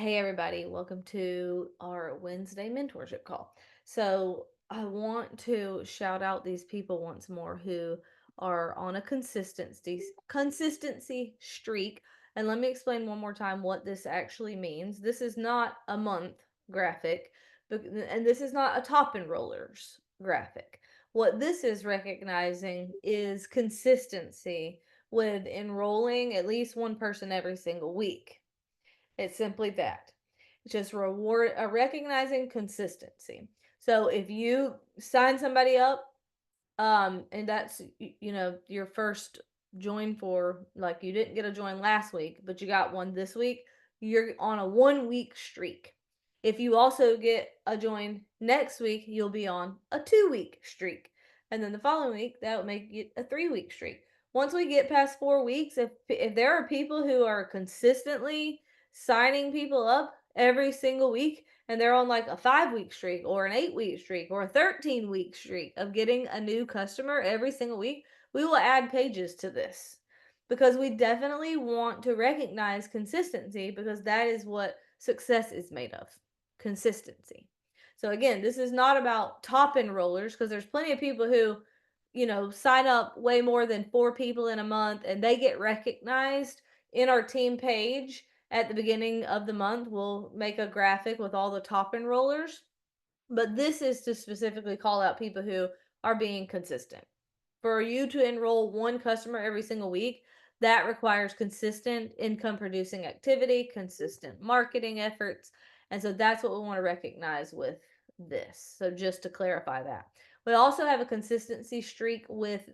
Hey everybody, welcome to our Wednesday mentorship call. So, I want to shout out these people once more who are on a consistency streak. And let me explain one more time what this actually means. This is not a month graphic, and this is not a top enrollers graphic. What this is recognizing is consistency with enrolling at least one person every single week. It's simply that. It's just recognizing consistency. So if you sign somebody up, and that's your first join for, like, you didn't get a join last week, but you got one this week, you're on a 1 week streak. If you also get a join next week, you'll be on a 2 week streak. And then the following week, that will make it a 3 week streak. Once we get past 4 weeks, if there are people who are consistently signing people up every single week, and they're on like a 5 week streak or an 8 week streak or a 13 week streak of getting a new customer every single week, we will add pages to this because we definitely want to recognize consistency, because that is what success is made of. Consistency. So again, this is not about top enrollers, because there's plenty of people who, sign up way more than 4 people in a month and they get recognized in our team page. At the beginning of the month, we'll make a graphic with all the top enrollers, but this is to specifically call out people who are being consistent. For you to enroll one customer every single week, that requires consistent income producing activity, consistent marketing efforts. And so that's what we want to recognize with this. So just to clarify that. We also have a consistency streak with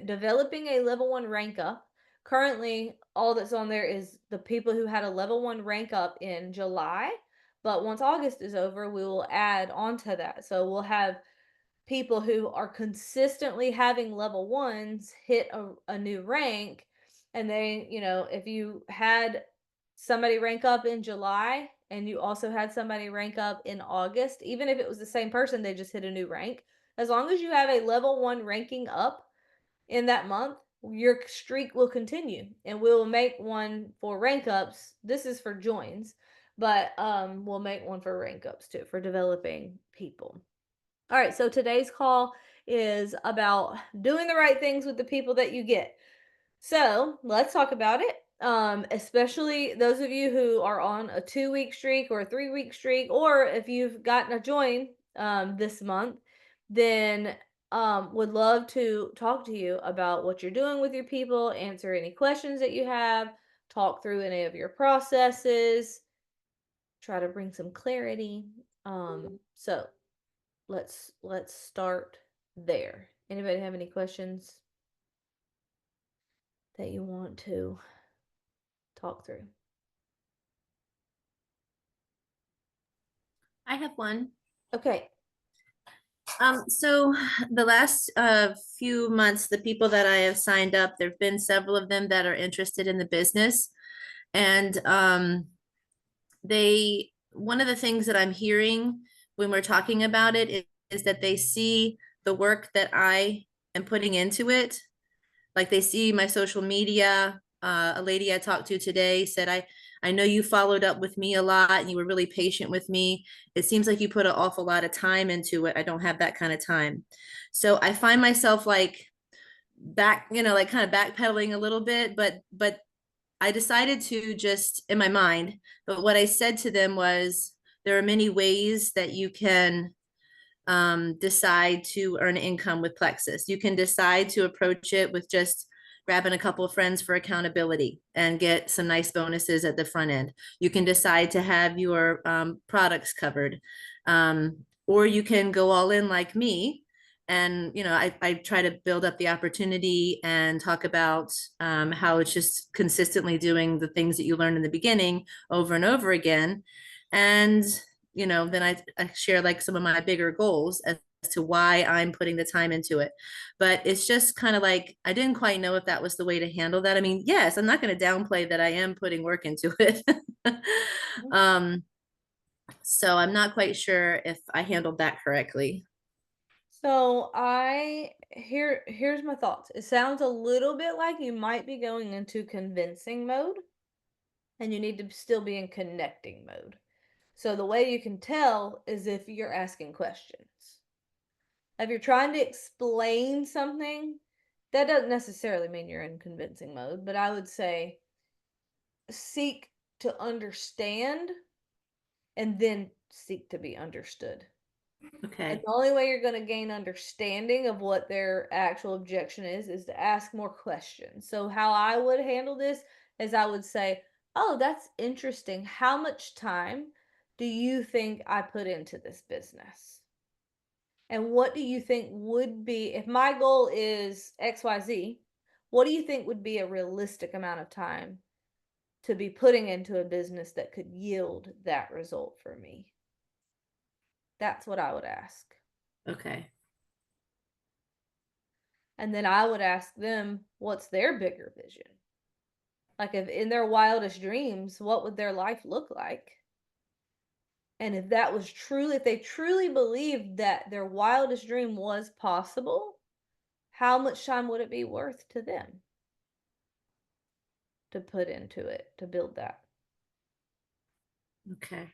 developing a level 1 rank up. Currently, all that's on there is the people who had a level 1 rank up in July, but once August is over, we will add on to that. So we'll have people who are consistently having level 1s hit a new rank. And they, if you had somebody rank up in July and you also had somebody rank up in August, even if it was the same person, they just hit a new rank. As long as you have a level 1 ranking up in that month, your streak will continue, and we'll make one for rank ups. This is for joins, but we'll make one for rank ups too, for developing people. All right, so today's call is about doing the right things with the people that you get. So let's talk about it. Especially those of you who are on a 2 week streak or a 3 week streak, or if you've gotten a join this month, then would love to talk to you about what you're doing with your people, answer any questions that you have, talk through any of your processes, try to bring some clarity. So let's start there. Anybody have any questions that you want to talk through? I have one. Okay. So the last few months, the people that I have signed up, there have been several of them that are interested in the business. And one of the things that I'm hearing when we're talking about it is that they see the work that I am putting into it. Like they see my social media. A lady I talked to today said, I know you followed up with me a lot and you were really patient with me. It seems like you put an awful lot of time into it. I don't have that kind of time. So I find myself like like kind of backpedaling a little bit, but I decided to just in my mind, but what I said to them was there are many ways that you can decide to earn income with Plexus. You can decide to approach it with just grabbing a couple of friends for accountability and get some nice bonuses at the front end. You can decide to have your products covered. Or you can go all in like me. And, I try to build up the opportunity and talk about how it's just consistently doing the things that you learned in the beginning over and over again. And then I share like some of my bigger goals as to why I'm putting the time into it. But it's just kind of like, I didn't quite know if that was the way to handle that. I mean, yes, I'm not going to downplay that I am putting work into it. um, so I'm not quite sure if I handled that correctly. So here's my thoughts. It sounds a little bit like you might be going into convincing mode. and you need to still be in connecting mode. So the way you can tell is if you're asking questions. If you're trying to explain something, that doesn't necessarily mean you're in convincing mode, but I would say seek to understand and then seek to be understood. And Okay. the only way you're going to gain understanding of what their actual objection is to ask more questions. So, how I would handle this is I would say, "Oh, that's interesting. How much time do you think I put into this business? And what do you think would be, if my goal is XYZ, what do you think would be a realistic amount of time to be putting into a business that could yield that result for me?" That's what I would ask. Okay. And then I would ask them what's their bigger vision. Like, if in their wildest dreams, what would their life look like? And if that was truly, if they truly believed that their wildest dream was possible, how much time would it be worth to them to put into it to build that? Okay.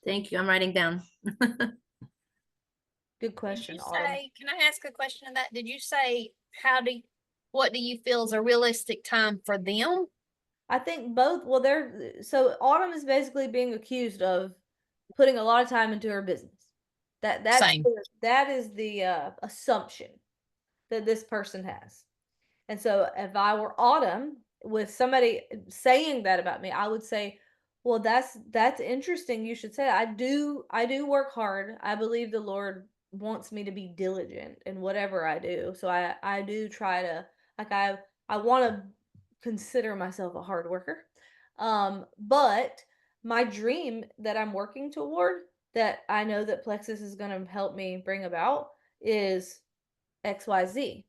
Thank you. I'm writing down. Good Did question, you Autumn. say, can I ask a question of that? Did you say, what do you feel is a realistic time for them? I think both, well, they're, so Autumn is basically being accused of putting a lot of time into her business. Same. That is the assumption that this person has. And so if I were Autumn with somebody saying that about me, I would say, "Well, that's interesting. You should say that. I do work hard. I believe the Lord wants me to be diligent in whatever I do. So I do try to, like, I want to consider myself a hard worker. But my dream that I'm working toward, that I know that Plexus is going to help me bring about, is XYZ.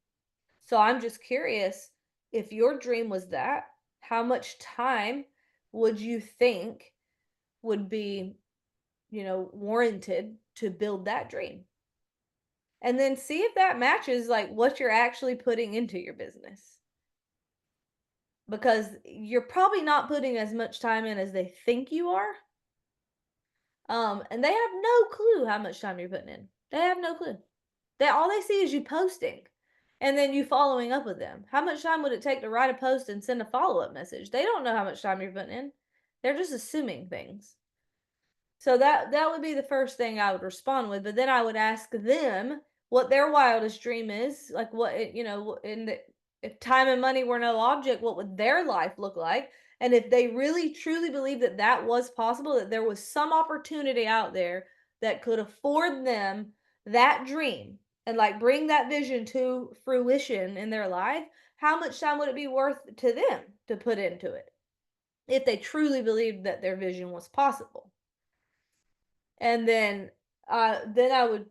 So I'm just curious, if your dream was that, how much time would you think would be, warranted to build that dream?" And then see if that matches like what you're actually putting into your business. Because you're probably not putting as much time in as they think you are. And they have no clue how much time you're putting in. They have no clue. All they see is you posting and then you following up with them. How much time would it take to write a post and send a follow-up message? They don't know how much time you're putting in. They're just assuming things. So that would be the first thing I would respond with, but then I would ask them what their wildest dream is, like what in the, if time and money were no object, what would their life look like? And if they really truly believe that that was possible, that there was some opportunity out there that could afford them that dream and like bring that vision to fruition in their life, how much time would it be worth to them to put into it if they truly believed that their vision was possible? And then I would,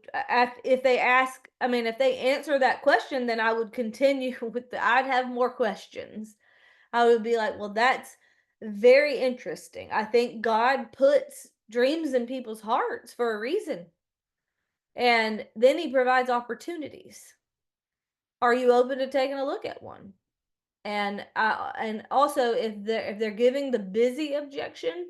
if they ask, I mean, if they answer that question, then I would continue with I'd have more questions. I would be like, well, that's very interesting. I think God puts dreams in people's hearts for a reason. And then he provides opportunities. Are you open to taking a look at one? And also, if they're giving the busy objection,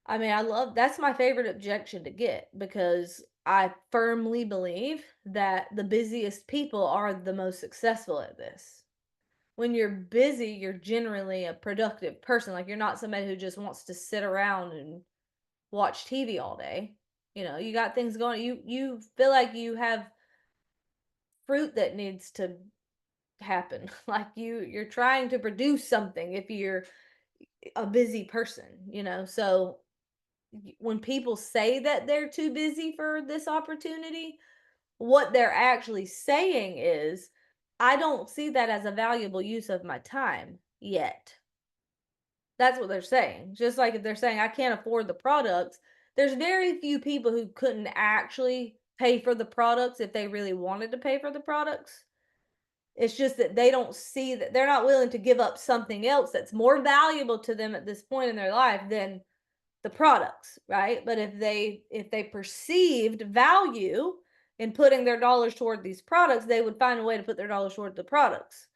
I mean, I love, that's my favorite objection to get, because I firmly believe that the busiest people are the most successful at this. When you're busy, you're generally a productive person. Like, you're not somebody who just wants to sit around and watch TV all day. You got things going. You feel like you have fruit that needs to happen. Like, you're trying to produce something if you're a busy person. So when people say that they're too busy for this opportunity, what they're actually saying is, I don't see that as a valuable use of my time yet. That's what they're saying. Just like if they're saying, I can't afford the products, there's very few people who couldn't actually pay for the products if they really wanted to pay for the products. It's just that they don't see that, they're not willing to give up something else that's more valuable to them at this point in their life than the products, right? But if they perceived value in putting their dollars toward these products, they would find a way to put their dollars toward the products.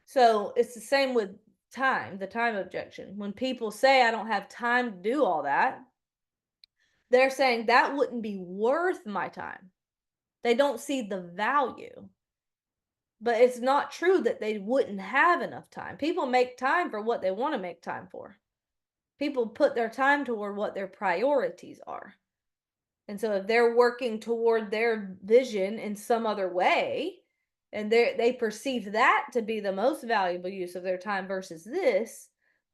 So it's the same with time, the time objection. When people say, I don't have time to do all that, they're saying that wouldn't be worth my time. They don't see the value. But it's not true that they wouldn't have enough time. People make time for what they want to make time for. People put their time toward what their priorities are. And so if they're working toward their vision in some other way, and they perceive that to be the most valuable use of their time versus this,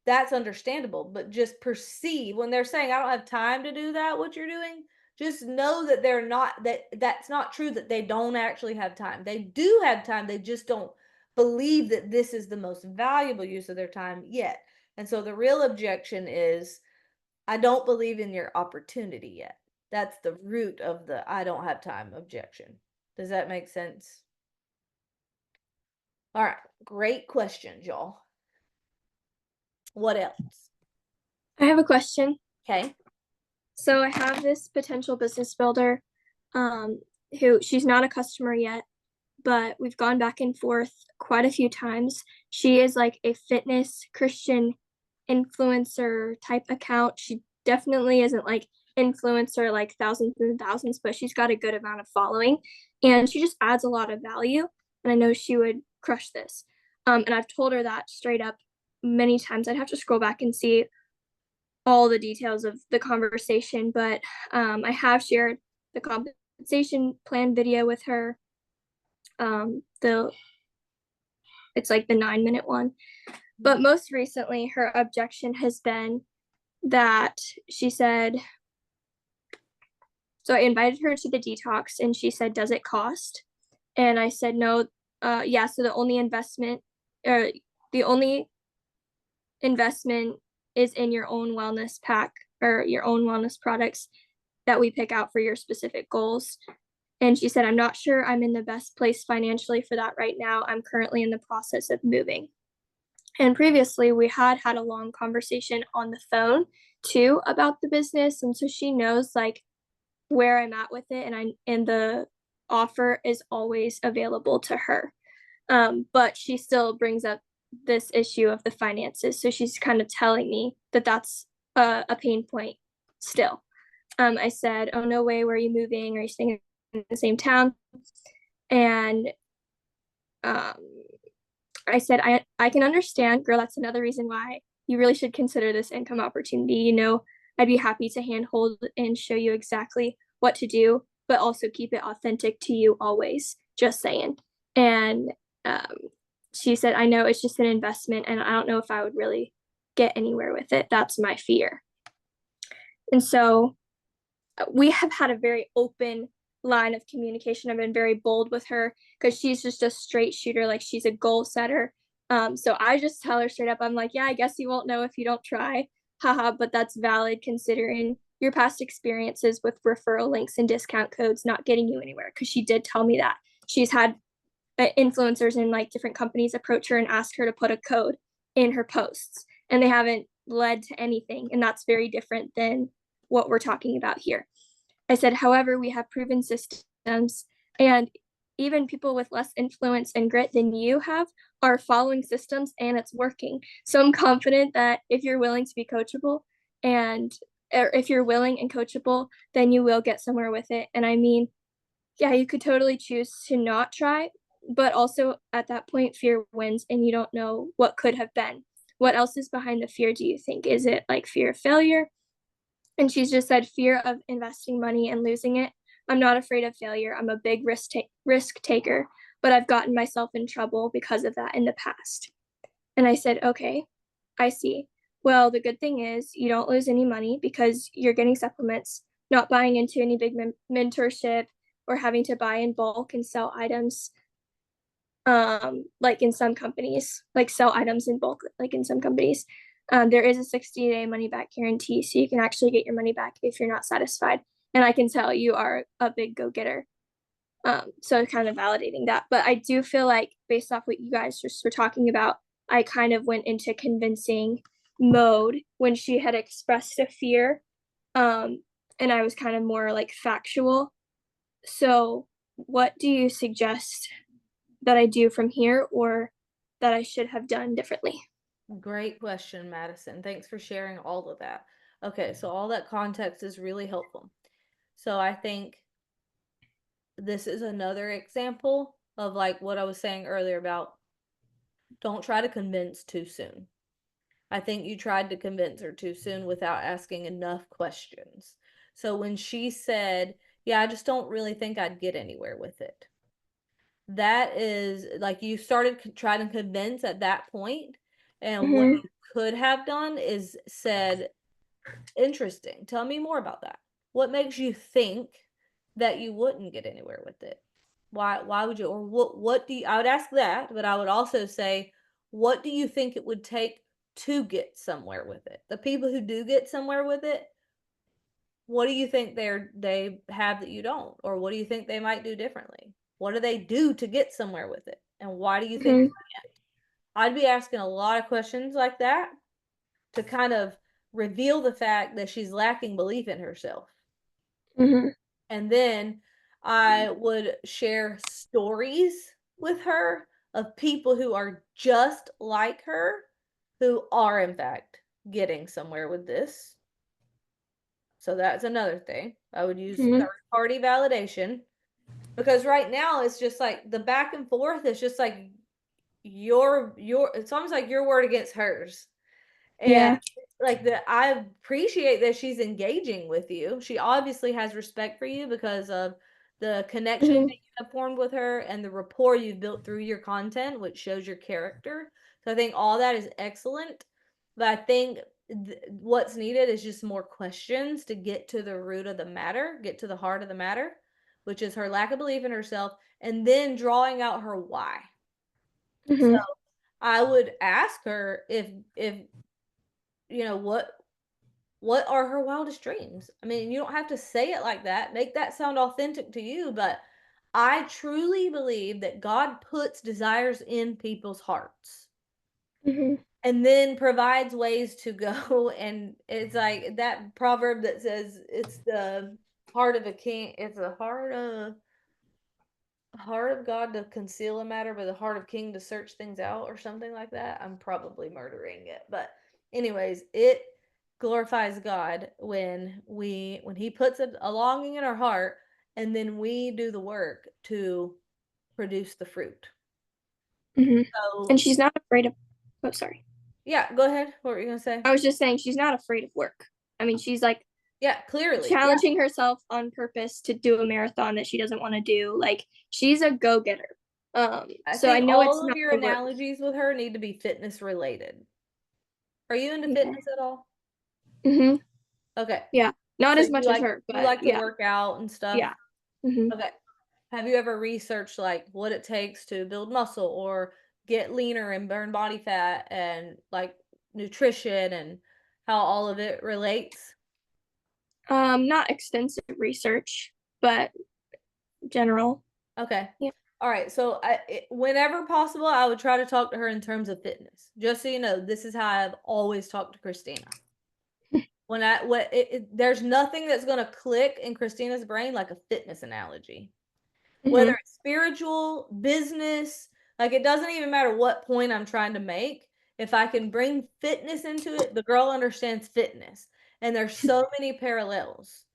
that's understandable. But just perceive when they're saying, I don't have time to do that, what you're doing, just know that they're not, that's not true, that they don't actually have time. They do have time, they just don't believe that this is the most valuable use of their time yet. And so the real objection is, I don't believe in your opportunity yet. That's the root of the I don't have time objection. Does that make sense? All right, great questions, y'all. What else? I have a question. Okay. So I have this potential business builder, who she's not a customer yet, but we've gone back and forth quite a few times. She is like a fitness Christian influencer type account. She definitely isn't like influencer like thousands and thousands, but she's got a good amount of following and she just adds a lot of value. And I know she would crush this. And I've told her that straight up many times. I'd have to scroll back and see all the details of the conversation, but I have shared the compensation plan video with her. The It's like the 9-minute one. But most recently, her objection has been that she said, so I invited her to the detox and she said, does it cost? And I said, no, yeah, so the only investment is in your own wellness pack or your own wellness products that we pick out for your specific goals. And she said, I'm not sure I'm in the best place financially for that right now. I'm currently in the process of moving. And previously we had a long conversation on the phone too about the business. And so she knows like where I'm at with it, and the offer is always available to her. But she still brings up this issue of the finances. So she's kind of telling me that that's a pain point still. I said, oh, no way, where are you moving? Are you staying in the same town? And I said, I can understand, girl, that's another reason why you really should consider this income opportunity. You know, I'd be happy to handhold and show you exactly what to do, but also keep it authentic to you always, just saying. And she said, I know it's just an investment and I don't know if I would really get anywhere with it. That's my fear. And so we have had a very open line of communication. I've been very bold with her because she's just a straight shooter, like she's a goal setter. So I just tell her straight up, I'm like, yeah, I guess you won't know if you don't try. Haha, but that's valid considering your past experiences with referral links and discount codes not getting you anywhere. Because she did tell me that she's had influencers in like different companies approach her and ask her to put a code in her posts, and they haven't led to anything. And that's very different than what we're talking about here. I said, however, we have proven systems, and even people with less influence and grit than you have are following systems and it's working. So I'm confident that if you're willing to be coachable or if you're willing and coachable, then you will get somewhere with it. And I mean, yeah, you could totally choose to not try, but also at that point, fear wins and you don't know what could have been. What else is behind the fear, do you think? Is it like fear of failure? And she's just said, fear of investing money and losing it. I'm not afraid of failure. I'm a big risk taker, but I've gotten myself in trouble because of that in the past. And I said, okay, I see. Well, the good thing is you don't lose any money because you're getting supplements, not buying into any big mentorship or having to buy in bulk and sell items. Like in some companies, like sell items in bulk, like in some companies. There is a 60-day money back guarantee, so you can actually get your money back if you're not satisfied. And I can tell you are a big go-getter. So kind of validating that. But I do feel like based off what you guys just were talking about, I kind of went into convincing mode when she had expressed a fear. And I was kind of more like factual. So what do you suggest that I do from here? Or that I should have done differently? Great question, Madison. Thanks for sharing all of that. Okay, so all that context is really helpful. So I think this is another example of like what I was saying earlier about don't try to convince too soon. I think you tried to convince her too soon without asking enough questions. So when she said, yeah, I just don't really think I'd get anywhere with it. That is like you started trying to convince at that point, and what Mm-hmm. you could have done is said, interesting. Tell me more about that. What makes you think that you wouldn't get anywhere with it? Why would you, or what do you, I would ask that, but I would also say, what do you think it would take to get somewhere with it? The people who do get somewhere with it, what do you think they have that you don't? Or what do you think they might do differently? What do they do to get somewhere with it? And why do you think Mm-hmm. you can't? I'd be asking a lot of questions like that to kind of reveal the fact that she's lacking belief in herself. Mm-hmm. And then I would share stories with her of people who are just like her, who are in fact getting somewhere with this. So that's another thing. I would use Mm-hmm. third party validation because right now it's just like the back and forth is just like your it's almost like your word against hers. And Yeah. like I appreciate that she's engaging with you. She obviously has respect for you because of the connection Mm-hmm. that you have formed with her and the rapport you've built through your content, which shows your character. So I think all that is excellent. But I think what's needed is just more questions to get to the root of the matter, get to the heart of the matter, which is her lack of belief in herself, and then drawing out her why. So Mm-hmm. I would ask her if what are her wildest dreams? I mean, you don't have to say it like that. Make that sound authentic to you, but I truly believe that God puts desires in people's hearts Mm-hmm. and then provides ways to go. And it's like that proverb that says it's the heart of a king, it's the heart of God to conceal a matter, but the heart of king to search things out, or something like that. I'm probably murdering it, but anyways, it glorifies God when he puts a longing in our heart, and then we do the work to produce the fruit. Mm-hmm. And So she's not afraid of, oh, sorry. yeah, go ahead. What were you gonna say? I was just saying she's not afraid of work. I mean, she's like Yeah, clearly. Yeah. challenging herself on purpose to do a marathon that she doesn't want to do. Like she's a go-getter. I So I think know it's all of not your the work. analogies with her need to be fitness related. Are you into Okay. fitness at all? Mm-hmm. Okay. Yeah. Not So as much as her, you but like to yeah. work out and stuff? Yeah. Mm-hmm. Okay. Have you ever researched like what it takes to build muscle or get leaner and burn body fat and like nutrition and how all of it relates? Not extensive research, but general. Okay. Yeah. All right. So whenever possible, I would try to talk to her in terms of fitness. Just so you know, this is how I've always talked to Christina. There's nothing that's gonna click in Christina's brain like a fitness analogy. Whether Mm-hmm. it's spiritual, business, like it doesn't even matter what point I'm trying to make. If I can bring fitness into it, the girl understands fitness. And there's so many parallels.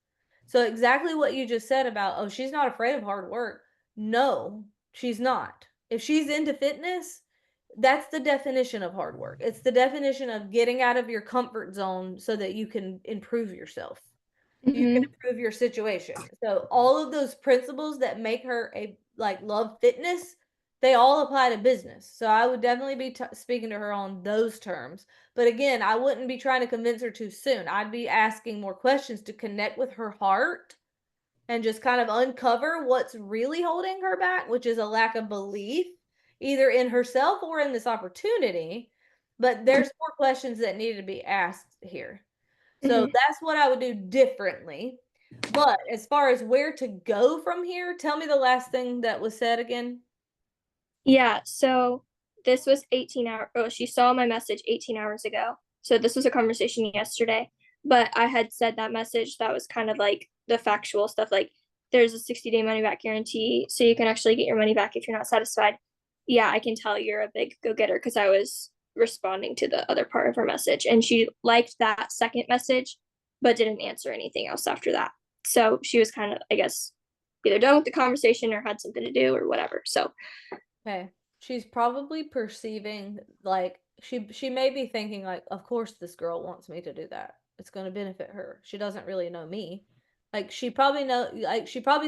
So exactly what you just said about, oh, she's not afraid of hard work. No, she's not. If she's into fitness, that's the definition of hard work. It's the definition of getting out of your comfort zone so that you can improve yourself. You can Mm-hmm. improve your situation. So all of those principles that make her a like love fitness, they all apply to business. So I would definitely be speaking to her on those terms. But again, I wouldn't be trying to convince her too soon. I'd be asking more questions to connect with her heart and just kind of uncover what's really holding her back, which is a lack of belief either in herself or in this opportunity. But there's more questions that needed to be asked here. So Mm-hmm. that's what I would do differently. But as far as where to go from here, tell me the last thing that was said again. Yeah. So this was 18 hours. Oh, she saw my message 18 hours ago. So this was a conversation yesterday. But I had said that message that was kind of like the factual stuff, like there's a 60-day money back guarantee, so you can actually get your money back if you're not satisfied. yeah, I can tell you're a big go-getter, because I was responding to the other part of her message, and she liked that second message but didn't answer anything else after that. So she was kind of, I guess, either done with the conversation or had something to do or whatever. So Okay. She's probably perceiving like she may be thinking like, of course this girl wants me to do that. It's going to benefit her. She doesn't really know me. Like she probably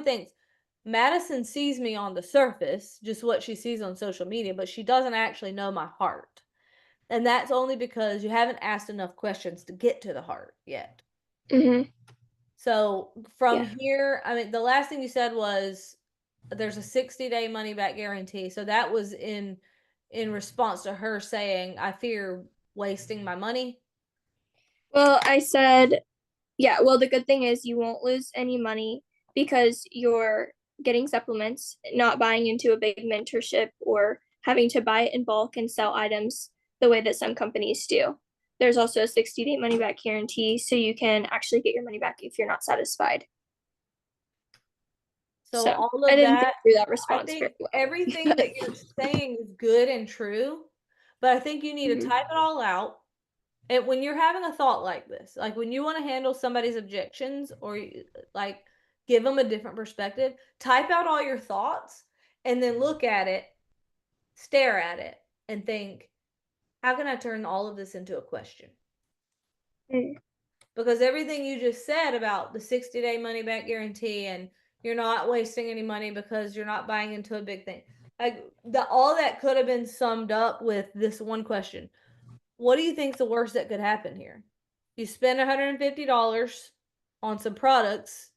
thinks Madison sees me on the surface, just what she sees on social media, but she doesn't actually know my heart. And that's only because you haven't asked enough questions to get to the heart yet. mhm. So from Yeah. here, I mean, the last thing you said was there's a 60-day money back guarantee. So that was in response to her saying, I fear wasting my money. Well, I said, yeah, well, the good thing is you won't lose any money because you're getting supplements, not buying into a big mentorship or having to buy it in bulk and sell items the way that some companies do. There's also a 60-day money back guarantee, so you can actually get your money back if you're not satisfied. So So all I of didn't think that, through that I response think very well. everything that you're saying is good and true, but I think you need to type it all out. And when you're having a thought like this, like when you want to handle somebody's objections or like give them a different perspective, type out all your thoughts and then look at it, stare at it, and think, how can I turn all of this into a question? Mm. Because everything you just said about the 60-day money back guarantee and you're not wasting any money because you're not buying into a big thing. Like all that could have been summed up with this one question. What do you think's the worst that could happen here? You spend $150 on some products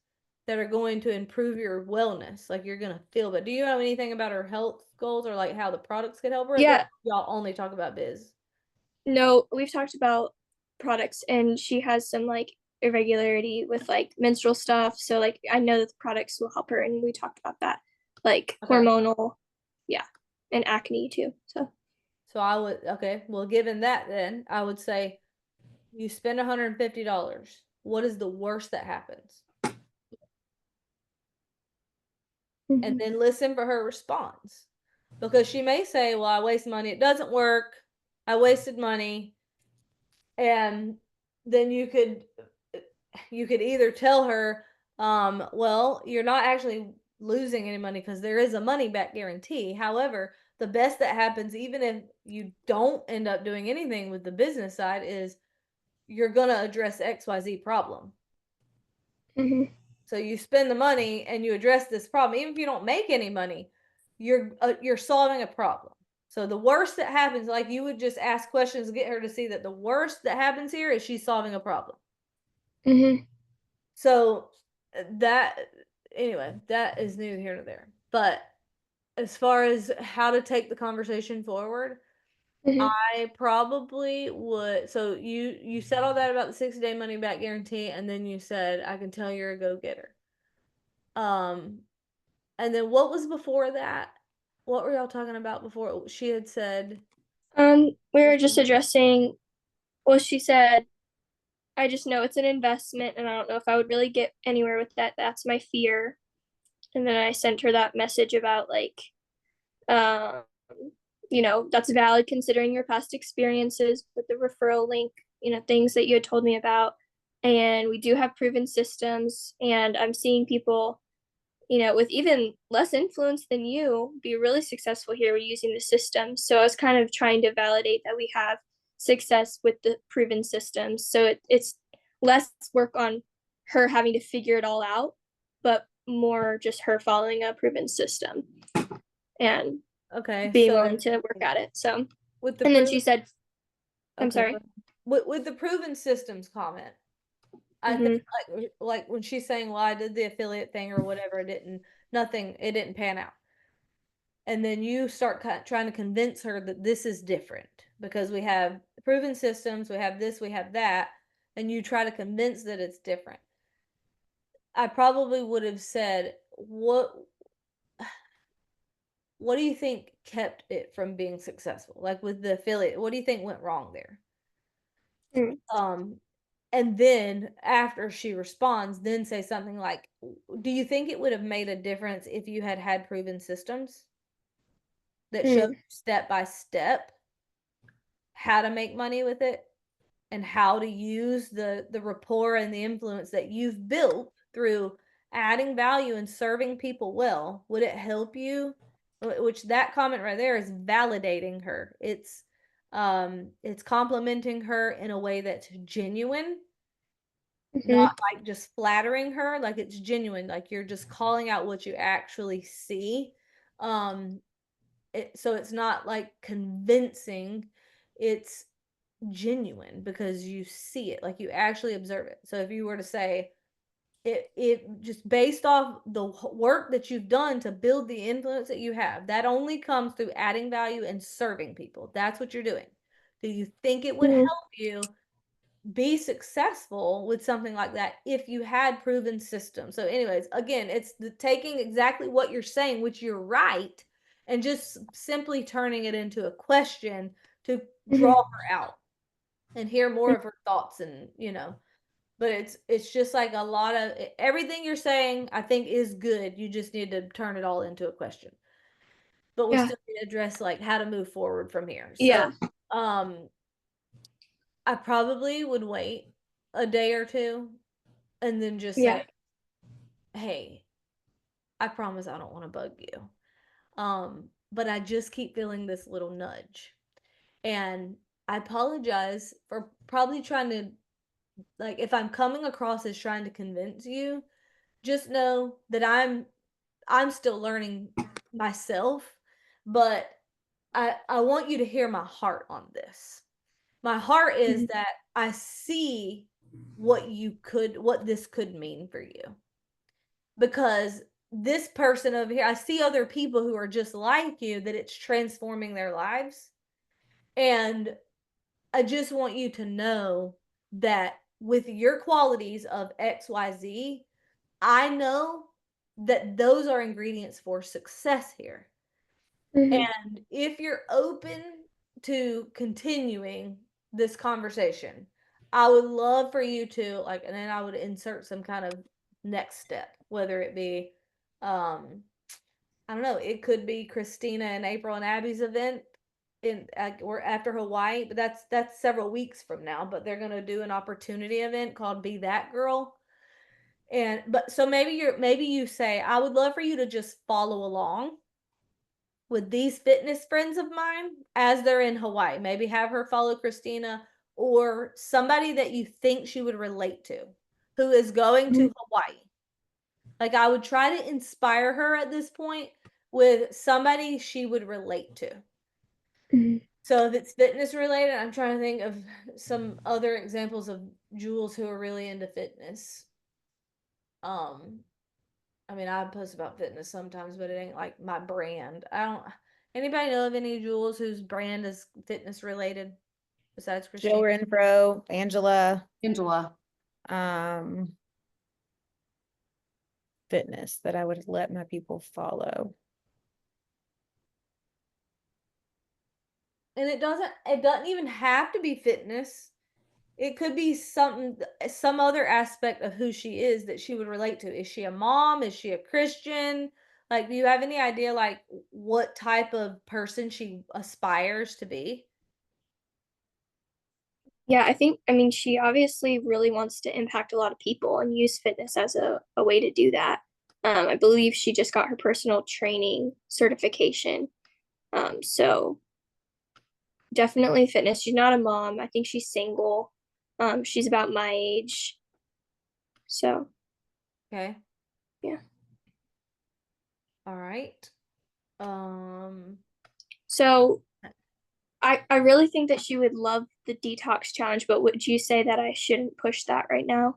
that are going to improve your wellness. Like you're gonna feel but do you know anything about her health goals or like how the products could help her? Yeah, Y'all only talk about biz. no, we've talked about products, and she has some like irregularity with like menstrual stuff. So like I know that the products will help her, and we talked about that, like Okay. hormonal, yeah, and acne too. So So I would okay, well given that then, I would say you spend $150. What is the worst that happens? And mhm. then listen for her response. Because she may say, well, I waste money, it doesn't work, I wasted money. And then you could either tell her, well, you're not actually losing any money because there is a money back guarantee. However, the best that happens, even if you don't end up doing anything with the business side, is you're going to address XYZ problem. Mhm. So you spend the money and you address this problem. Even if you don't make any money, you're solving a problem. So the worst that happens, like you would just ask questions to get her to see that the worst that happens here is she's solving a problem. Mhm. So that anyway, that is neither here nor there. But as far as how to take the conversation forward, Mhm. I probably would. So you said all that about the 60-day money back guarantee, and then you said I can tell you're a go getter. And then what was before that? What were y'all talking about before? She had said, We were just addressing. Well, she said, I just know it's an investment, and I don't know if I would really get anywhere with that. That's my fear. And then I sent her that message about like, um, that's valid considering your past experiences with the referral link, things that you had told me about. And we do have proven systems, and I'm seeing people, with even less influence than you be really successful here using the system. So I was kind of trying to validate that we have success with the proven systems. So it's less work on her having to figure it all out, but more just her following a proven system and okay, being so willing to work at it. So, with the and then proven, she said, I'm okay, sorry. with the proven systems comment, I think Mm-hmm. like when she's saying, well, I did the affiliate thing or whatever, it didn't pan out. And then you start trying to convince her that this is different because we have proven systems, we have this, we have that, and you try to convince that it's different. I probably would have said, what do you think kept it from being successful? Like with the affiliate, what do you think went wrong there? Mm. Um, and then after she responds, then say something like, do you think it would have made a difference if you had had proven systems? that shows step by step how to make money with it and how to use the rapport and the influence that you've built through adding value and serving people well. Would it help you? Which that comment right there is validating her. It's complimenting her in a way that's genuine, not like just flattering her, like it's genuine, like you're just calling out what you actually see. So it's not like convincing, it's genuine because you see it, like you actually observe it. So if you were to say it just based off the work that you've done to build the influence that you have, that only comes through adding value and serving people. That's what you're doing. Do you think it would help you be successful with something like that if you had proven systems? So anyways, again, it's the taking exactly what you're saying, which you're right, and just simply turning it into a question to draw her out and hear more of her thoughts. And but it's just like a lot of everything you're saying I think is good. You just need to turn it all into a question, but we still need to address like how to move forward from here. So I probably would wait a day or two and then just say, hey, I promise I don't want to bug you, but I just keep feeling this little nudge, and I apologize for probably trying to, like, if I'm coming across as trying to convince you, just know that I'm still learning myself, but I want you to hear my heart on this. My heart is that I see what this could mean for you. Because this person over here, I see other people who are just like you, that it's transforming their lives. And I just want you to know that with your qualities of XYZ, I know that those are ingredients for success here. And if you're open to continuing this conversation, I would love for you to like, and then I would insert some kind of next step, whether it be, I don't know, it could be Christina and April and Abby's event or after Hawaii, but that's several weeks from now. But they're gonna do an opportunity event called Be That Girl. And but so maybe you say, I would love for you to just follow along with these fitness friends of mine as they're in Hawaii. Maybe have her follow Christina or somebody that you think she would relate to who is going to Hawaii. Like, I would try to inspire her at this point with somebody she would relate to. So if it's fitness related, I'm trying to think of some other examples of Jules who are really into fitness. I mean, I post about fitness sometimes, but it ain't like my brand. Anybody know of any Jules whose brand is fitness related besides Christine? Jill Renfro, Angela, Angela. fitness that I would let my people follow. And it doesn't even have to be fitness. It could be some other aspect of who she is that she would relate to. Is she a mom? Is she a Christian? Like, do you have any idea like what type of person she aspires to be? Yeah, I mean, she obviously really wants to impact a lot of people and use fitness as a way to do that. I believe she just got her personal training certification. So definitely fitness. She's not a mom. I think she's single. She's about my age. So, Okay. yeah. All right. So I really think that she would love the detox challenge, but would you say that I shouldn't push that right now?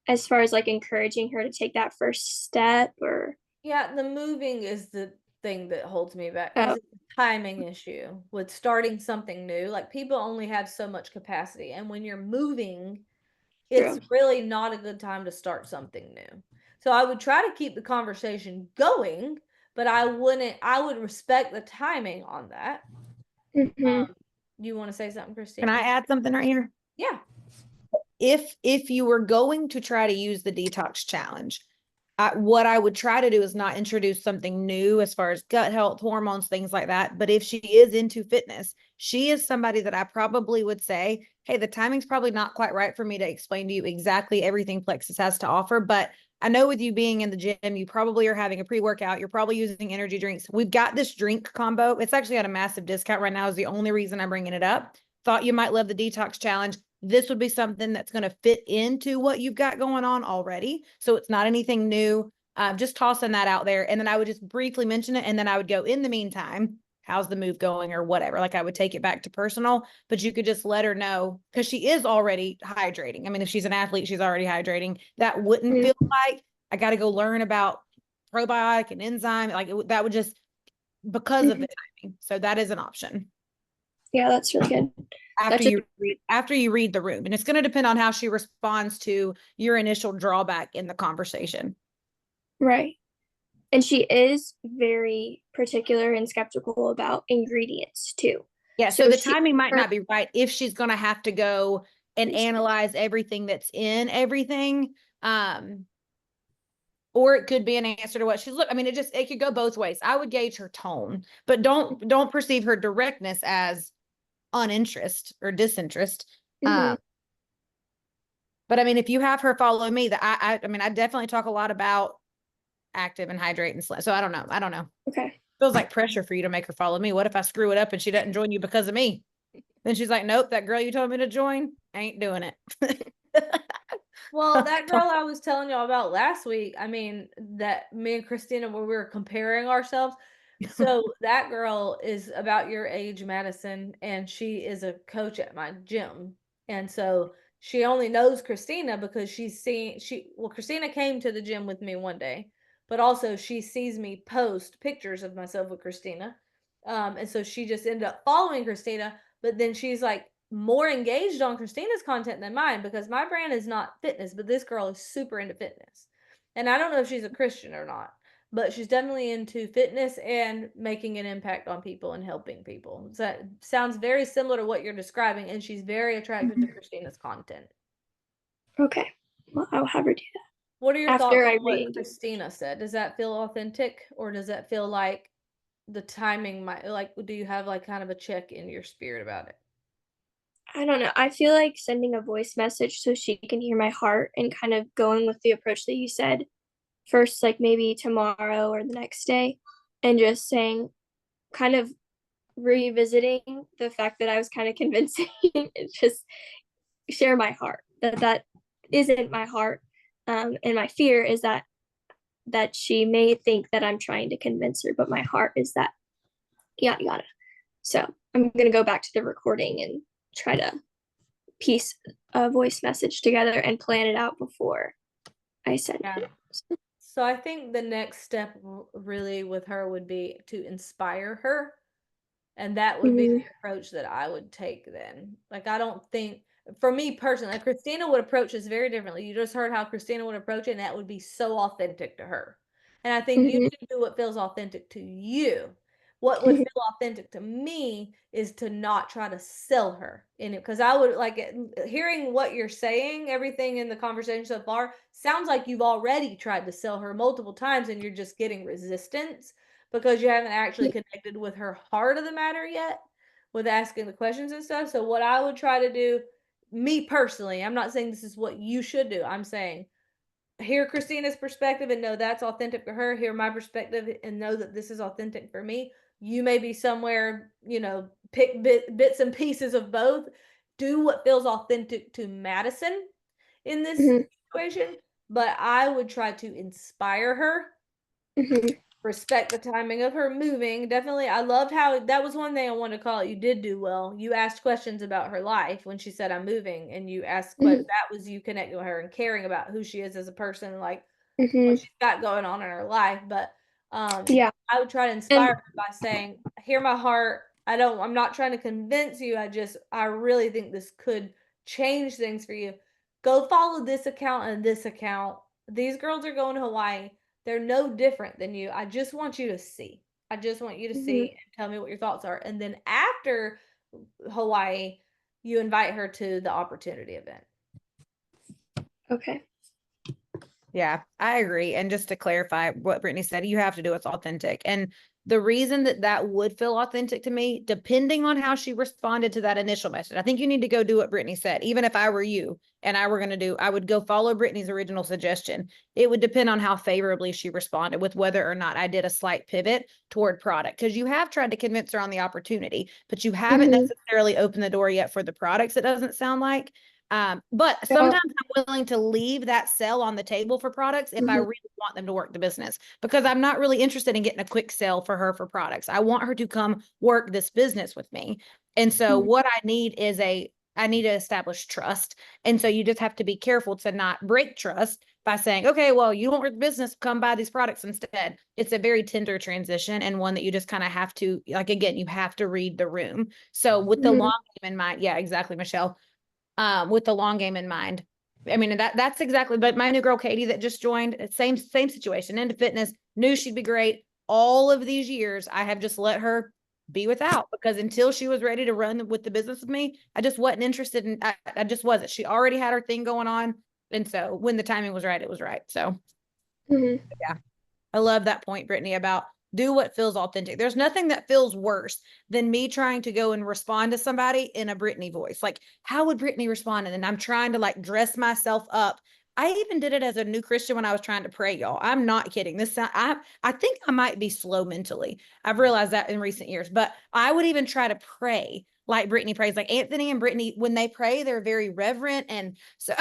As far as like encouraging her to take that first step, or Yeah, the moving is the thing that holds me back because it's a timing issue with starting something new. Like, people only have so much capacity, and when you're moving, it's really not a good time to start something new. So I would try to keep the conversation going, but I would respect the timing on that. You want to say something, Christine? Can I add something right here? Yeah. If you were going to try to use the detox challenge, what I would try to do is not introduce something new as far as gut health, hormones, things like that. But if she is into fitness, she is somebody that I probably would say, hey, the timing's probably not quite right for me to explain to you exactly everything Plexus has to offer. But I know with you being in the gym, you probably are having a pre-workout. You're probably using energy drinks. We've got this drink combo. It's actually at a massive discount right now is the only reason I'm bringing it up. Thought you might love the detox challenge. This would be something that's going to fit into what you've got going on already. So it's not anything new. Just tossing that out there. And then I would just briefly mention it. And then I would go, in the meantime, how's the move going or whatever. Like I would take it back to personal, but you could just let her know because she is already hydrating. I mean, if she's an athlete, she's already hydrating. That wouldn't feel like I got to go learn about probiotic and enzyme. Like that would just because of the timing. So that is an option. Yeah, that's really good. After you read the room, and it's going to depend on how she responds to your initial drawback in the conversation. Right. And she is very particular and skeptical about ingredients too. Yeah, so the timing might not be right if she's going to have to go and analyze everything that's in everything. Or it could be an answer to what she's I mean, it could go both ways. I would gauge her tone, but don't perceive her directness as uninterest or disinterest. But I mean, if you have her follow me, I mean, I definitely talk a lot about active and hydrate and so I don't know. Okay. Feels like pressure for you to make her follow me. What if I screw it up and she doesn't join you because of me? Then she's like, nope, that girl you told me to join ain't doing it. Well, that girl I was telling y'all about last week, I mean, that me and Christina, when we were comparing ourselves. So that girl is about your age, Madison, and she is a coach at my gym. And so she only knows Christina because Christina came to the gym with me one day, but also she sees me post pictures of myself with Christina. And so she just ended up following Christina, but then she's like more engaged on Christina's content than mine because my brand is not fitness, but this girl is super into fitness. And I don't know if she's a Christian or not, but she's definitely into fitness and making an impact on people and helping people. So that sounds very similar to what you're describing, and she's very attracted to Christina's content. Okay. Well, I'll have her do that. What are your thoughts on what Christina said? Does that feel authentic, or does that feel like the timing might, like, do you have like kind of a check in your spirit about it? I don't know. I feel like sending a voice message so she can hear my heart and kind of going with the approach that you said first, like maybe tomorrow or the next day, and just saying, kind of revisiting the fact that I was kind of convincing and just share my heart that isn't my heart. And my fear is that she may think that I'm trying to convince her, but my heart is that yada yada. So I'm gonna go back to the recording and try to piece a voice message together and plan it out before I send it. So I think the next step really with her would be to inspire her. And that would be the approach that I would take then. Like, I don't think, for me personally, like Christina would approach this very differently. You just heard how Christina would approach it, and that would be so authentic to her. And I think you should do what feels authentic to you. What would feel authentic to me is to not try to sell her in it. Because I would like hearing what you're saying, everything in the conversation so far sounds like you've already tried to sell her multiple times and you're just getting resistance because you haven't actually connected with her heart of the matter yet with asking the questions and stuff. So what I would try to do, me personally, I'm not saying this is what you should do. I'm saying hear Christina's perspective and know that's authentic to her. Hear my perspective and know that this is authentic for me. You may be somewhere, pick bits and pieces of both. Do what feels authentic to Madison in this situation. But I would try to inspire her. Respect the timing of her moving. Definitely, I loved how that was one thing I wanted to call it. You did do well. You asked questions about her life when she said, I'm moving, and you asked that was you connecting with her and caring about who she is as a person, like what she's got going on in her life. But I would try to inspire her by saying, hear my heart. I'm not trying to convince you. I really think this could change things for you. Go follow this account and this account. These girls are going to Hawaii. They're no different than you. I just want you to see. I just want you to see and tell me what your thoughts are. And then after Hawaii, you invite her to the opportunity event. Okay. Yeah, I agree. And just to clarify what Brittany said, you have to do what's authentic. And the reason that that would feel authentic to me, depending on how she responded to that initial message, I think you need to go do what Brittany said. Even if I were you and I were going to do, I would go follow Brittany's original suggestion. It would depend on how favorably she responded with whether or not I did a slight pivot toward product. Because you have tried to convince her on the opportunity, but you haven't Mhm. necessarily opened the door yet for the products, it doesn't sound like. But No. sometimes I'm willing to leave that sell on the table for products if I Mhm. really want them to work the business, because I'm not really interested in getting a quick sell for her for products. I want her to come work this business with me. And so Mhm. what I need is I need to establish trust. And so you just have to be careful to not break trust by saying, okay, well, you don't work the business, come buy these products instead. It's a very tender transition and one that you just kind of have to, like, again, you have to read the room. So with the Mhm. long game in mind, yeah, exactly, Michelle, with the long game in mind. I mean, that's exactly, but my new girl, Katie, that just joined, same situation into fitness, knew she'd be great. All of these years, I have just let her be without, because until she was ready to run with the business with me, I just wasn't interested in, I just wasn't. She already had her thing going on. And so when the timing was right, it was right. So Mhm. yeah. I love that point, Brittany, about do what feels authentic. There's nothing that feels worse than me trying to go and respond to somebody in a Brittany voice. Like, how would Brittany respond? And then I'm trying to like dress myself up. I even did it as a new Christian when I was trying to pray, y'all. I'm not kidding. I think I might be slow mentally. I've realized that in recent years, but I would even try to pray like Brittany prays. Like Anthony and Brittany, when they pray, they're very reverent. And so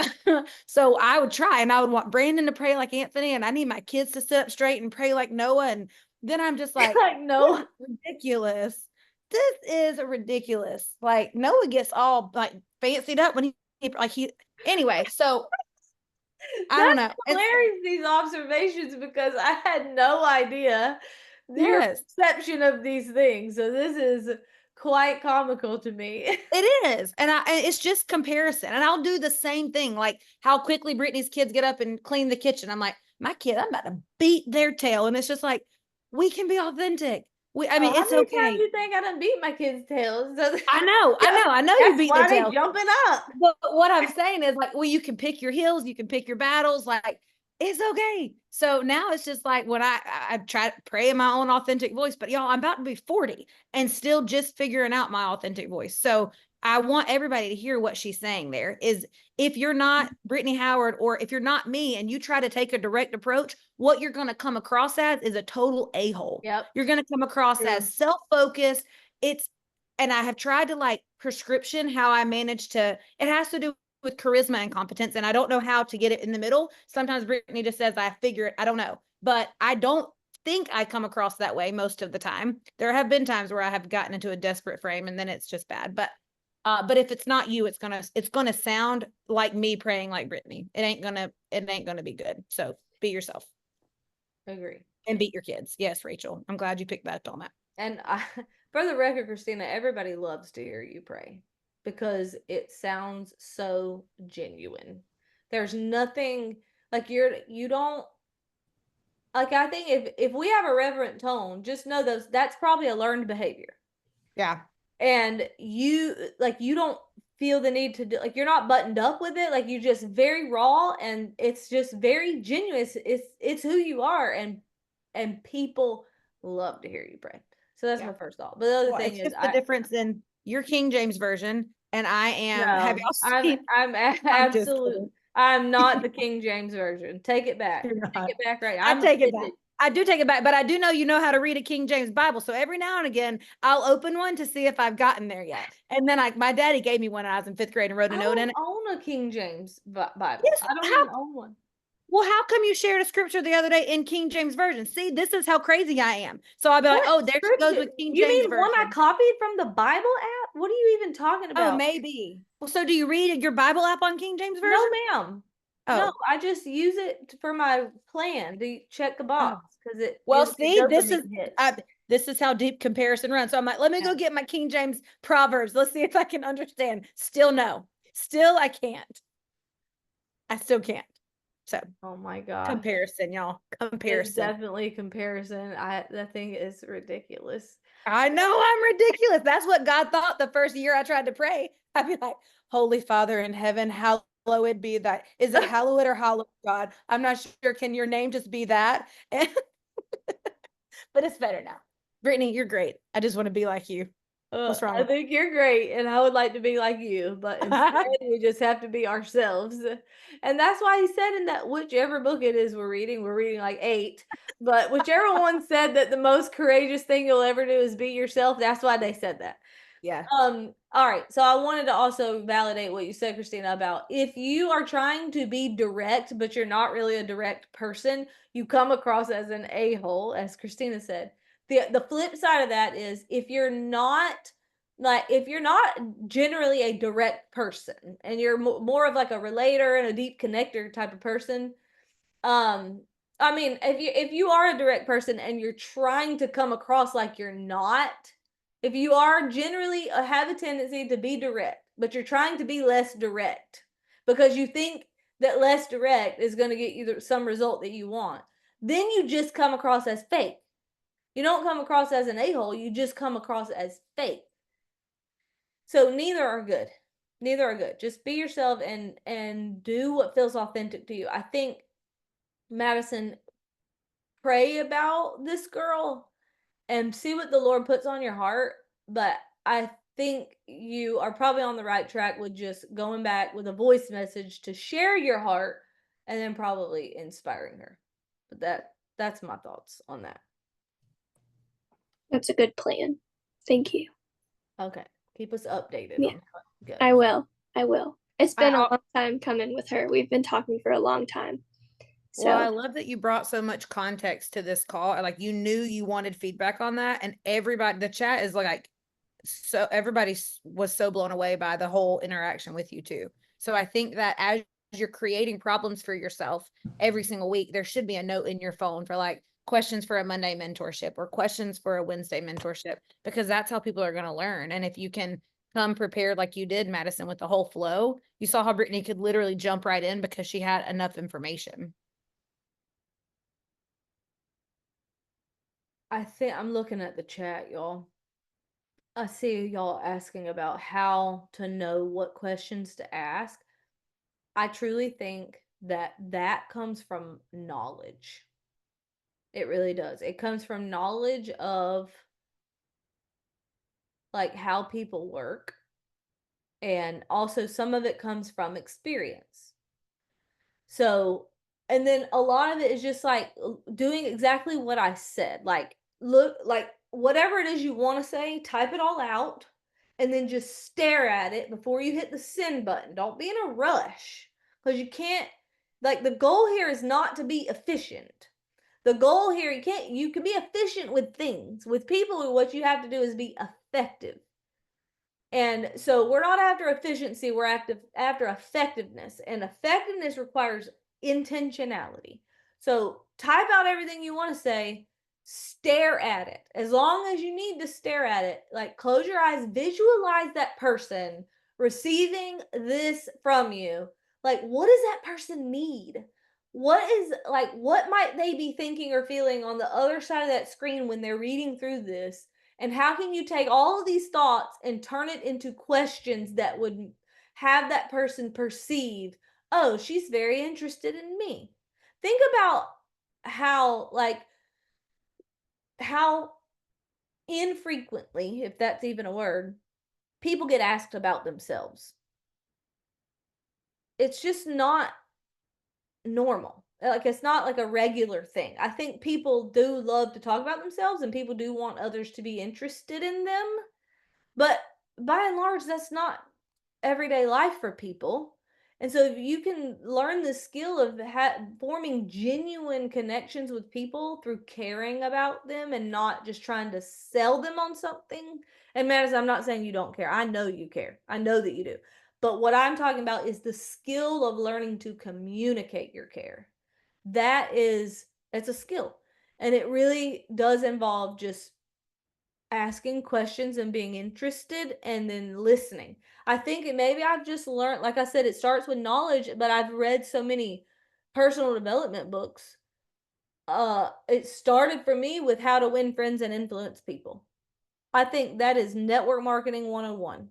so I would try, and I would want Brandon to pray like Anthony, and I need my kids to sit up straight and pray like Noah. And then I'm just like, Like, this no. is ridiculous. This is ridiculous. Like Noah gets all like fancied up when anyway. So I don't That's know. It's hilarious, these observations, because I had no idea your yes. perception of these things. So this is quite comical to me. It is. And it's just comparison. And I'll do the same thing, like how quickly Brittany's kids get up and clean the kitchen. I'm like, my kid, I'm about to beat their tail. And it's just like, we can be authentic. I Oh, mean, how it's many times okay. you think I done beat my kids' tails? So I know you that's beat their why they tail. jumping up. But what I'm saying is like, well, you can pick your heels, you can pick your battles, like it's okay. So now it's just like when I try to pray in my own authentic voice, but y'all, I'm about to be 40 and still just figuring out my authentic voice. So I want everybody to hear what she's saying there is, if you're not Brittany Howard, or if you're not me and you try to take a direct approach, what you're going to come across as is a total a-hole. Yep. You're going to come across True. as self-focused. And I have tried to like prescription how I manage to, it has to do with charisma and competence. And I don't know how to get it in the middle. Sometimes Brittany just says, I figure it, I don't know, but I don't think I come across that way most of the time. There have been times where I have gotten into a desperate frame and then it's just bad. But if it's not you, it's gonna sound like me praying like Brittany. It ain't gonna be good. So be yourself Agree. and beat your kids. Yes, Rachel. I'm glad you picked that on that. And for the record, Christina, everybody loves to hear you pray because it sounds so genuine. There's nothing like you don't like. I think if we have a reverent tone, just know that's probably a learned behavior. Yeah. And you don't feel the need to do, like, you're not buttoned up with it, like you just very raw, and it's just very genuine. It's who you are, and people love to hear you pray. So that's Yeah. my first thought. But the other Well, thing it's is, just the difference in your King James version and I am. Have no, y'all seen? I'm I'm just absolute. kidding. I'm not the King James version. Take it back. You're Take not. it back, right? I I'm take it back. offended. I do take it back, but I do know you know how to read a King James Bible. So every now and again, I'll open one to see if I've gotten there yet. And then my daddy gave me one when I was in 5th grade and wrote a I note in don't it. own a King James Bible. Yes, I don't how even own one. well, how come you shared a scripture the other day in King James Version? See, this is how crazy I am. So I'll be like, What oh, there she goes scripture? with King You James mean one I Version. copied from the Bible app? What are you even talking Oh, about? maybe. Well, so do you read your Bible app on King James No, Version? ma'am. No, Oh, I just use it for my plan to check the oh. box because it Well, gives me see, dopamine hits. this is how deep comparison runs. So I'm like, let me Yeah. go get my King James Proverbs. Let's see if I can understand. Still no. Still I can't. I still can't. So Oh my gosh. comparison, y'all. It's Comparison. definitely comparison. That thing is ridiculous. I know I'm ridiculous. That's what God thought the first year I tried to pray. I'd be like, Holy Father in heaven, hallowed hallowed be that. Is it hallowed or hallowed, God? I'm not sure. Can your name just be that? And but it's better now. Brittany, you're great. I just want to be like you. What's wrong I with think you're great, and I would like to be like you, but instead we just have to be ourselves. And that's why he said in that whichever book it is we're reading like 8, but whichever one said that the most courageous thing you'll ever do is be yourself, that's why they said that. Yeah. All right. So I wanted to also validate what you said, Christina, about if you are trying to be direct, but you're not really a direct person, you come across as an a-hole, as Christina said. The flip side of that is if you're not generally a direct person and you're more of like a relator and a deep connector type of person, I mean, if you are a direct person and you're trying to come across like you're not, if you are generally have a tendency to be direct, but you're trying to be less direct because you think that less direct is going to get you some result that you want, then you just come across as fake. You don't come across as an a-hole, you just come across as fake. So neither are good. Neither are good. Just be yourself and do what feels authentic to you. I think Madison, pray about this girl and see what the Lord puts on your heart. But I think you are probably on the right track with just going back with a voice message to share your heart and then probably inspiring her. But that's my thoughts on that. That's a good plan. Thank you. Okay. Keep us updated Yeah. on how it goes. I will. I will. It's been a I'll- long time coming with her. We've been talking for a long time. So Well, I love that you brought so much context to this call. Like you knew you wanted feedback on that, and everybody, the chat is like, so everybody was so blown away by the whole interaction with you too. So I think that as you're creating problems for yourself every single week, there should be a note in your phone for like questions for a Monday mentorship or questions for a Wednesday mentorship, because that's how people are going to learn. And if you can come prepared like you did, Madison, with the whole flow, you saw how Brittany could literally jump right in because she had enough information. I think I'm looking at the chat, y'all. I see y'all asking about how to know what questions to ask. I truly think that comes from knowledge. It really does. It comes from knowledge of like how people work. And also some of it comes from experience. So, and then a lot of it is just like doing exactly what I said. Like, look, like whatever it is you want to say, type it all out and then just stare at it before you hit the send button. Don't be in a rush because you can't, like, the goal here is not to be efficient. The goal here, you can be efficient with things. With people, what you have to do is be effective. And so we're not after efficiency, we're after effectiveness. And effectiveness requires intentionality. So type out everything you want to say, stare at it. As long as you need to stare at it, like close your eyes, visualize that person receiving this from you. Like, what does that person need? What might they be thinking or feeling on the other side of that screen when they're reading through this? And how can you take all of these thoughts and turn it into questions that would have that person perceive, oh, she's very interested in me. Think about how infrequently, if that's even a word, people get asked about themselves. It's just not normal. Like, it's not like a regular thing. I think people do love to talk about themselves and people do want others to be interested in them. But by and large, that's not everyday life for people. And so if you can learn the skill of forming genuine connections with people through caring about them and not just trying to sell them on something. And Madison, I'm not saying you don't care. I know you care. I know that you do. But what I'm talking about is the skill of learning to communicate your care. It's a skill. And it really does involve just asking questions and being interested and then listening. I think maybe I've just learned, like I said, it starts with knowledge, but I've read so many personal development books. It started for me with how to win friends and influence people. I think that is network marketing 101.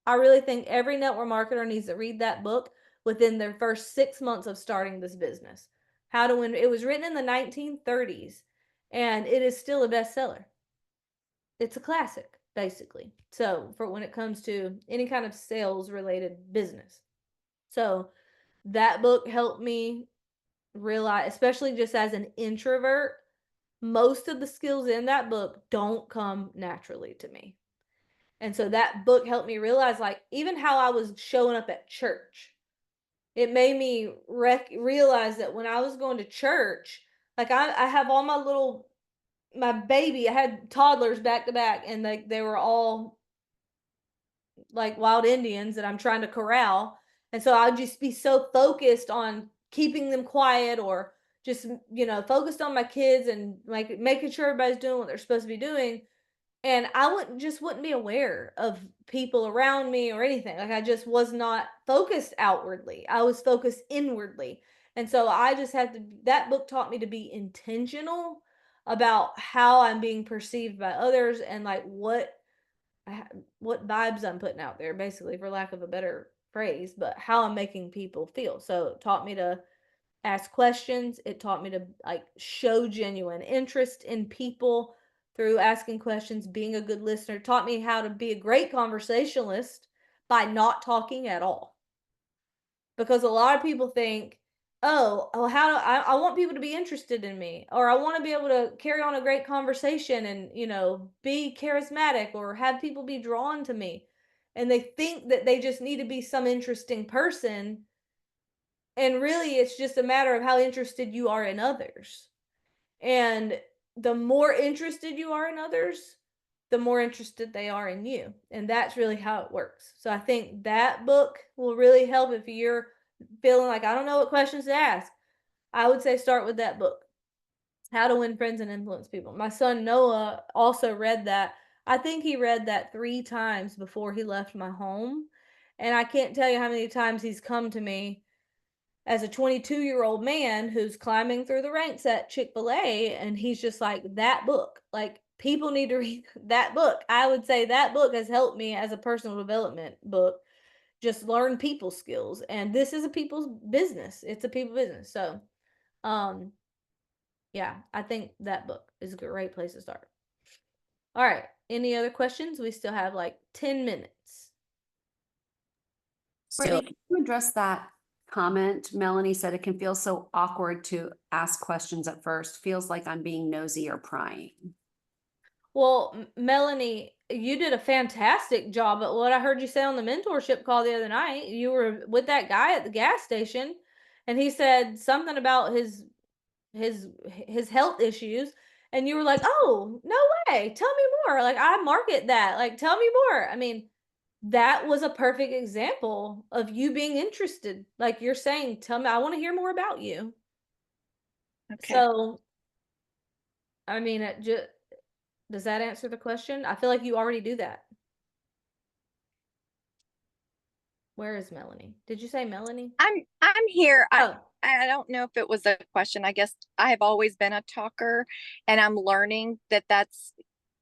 I really think every network marketer needs to read that book within their first 6 months of starting this business. How to Win. It was written in the 1930s, and it is still a bestseller. It's a classic, basically. So for when it comes to any kind of sales related business. So that book helped me realize, especially just as an introvert, most of the skills in that book don't come naturally to me. And so that book helped me realize, like, even how I was showing up at church. It made me realize that when I was going to church, like I have all my baby, I had toddlers back to back, and they were all like wild Indians that I'm trying to corral. And so I'd just be so focused on keeping them quiet, or just, focused on my kids and like making sure everybody's doing what they're supposed to be doing. And I wouldn't be aware of people around me or anything. Like I just was not focused outwardly. I was focused inwardly. And so I just had to, that book taught me to be intentional about how I'm being perceived by others, and like what vibes I'm putting out there, basically, for lack of a better phrase, but how I'm making people feel. So it taught me to ask questions. It taught me to like show genuine interest in people through asking questions, being a good listener. It taught me how to be a great conversationalist by not talking at all. Because a lot of people think, oh, how do I want people to be interested in me, or I want to be able to carry on a great conversation and, be charismatic or have people be drawn to me. And they think that they just need to be some interesting person. And really, it's just a matter of how interested you are in others. And the more interested you are in others, the more interested they are in you. And that's really how it works. So I think that book will really help if you're feeling like, I don't know what questions to ask. I would say start with that book, How to Win Friends and Influence People. My son Noah also read that. I think he read that 3 times before he left my home. And I can't tell you how many times he's come to me as a 22-year-old man who's climbing through the ranks at Chick-fil-A, and he's just like, that book, like, people need to read that book. I would say that book has helped me as a personal development book, just learn people skills. And this is a people's business. It's a people business. So, yeah, I think that book is a great place to start. All right. Any other questions? We still have like 10 minutes. Brittany, can you address that comment? Melanie said it can feel so awkward to ask questions at first. Feels like I'm being nosy or prying. Well, Melanie, you did a fantastic job at what I heard you say on the mentorship call the other night. You were with that guy at the gas station, and he said something about his health issues, and you were like, "Oh, no way. Tell me more." Like, I market that. Like, tell me more. I mean, that was a perfect example of you being interested. Like you're saying, "Tell me, I want to hear more about you." Okay. So, I mean, does that answer the question? I feel like you already do that. Where is Melanie? Did you say Melanie? I'm here. Oh, I don't know if it was a question. I guess I have always been a talker, and I'm learning that that's,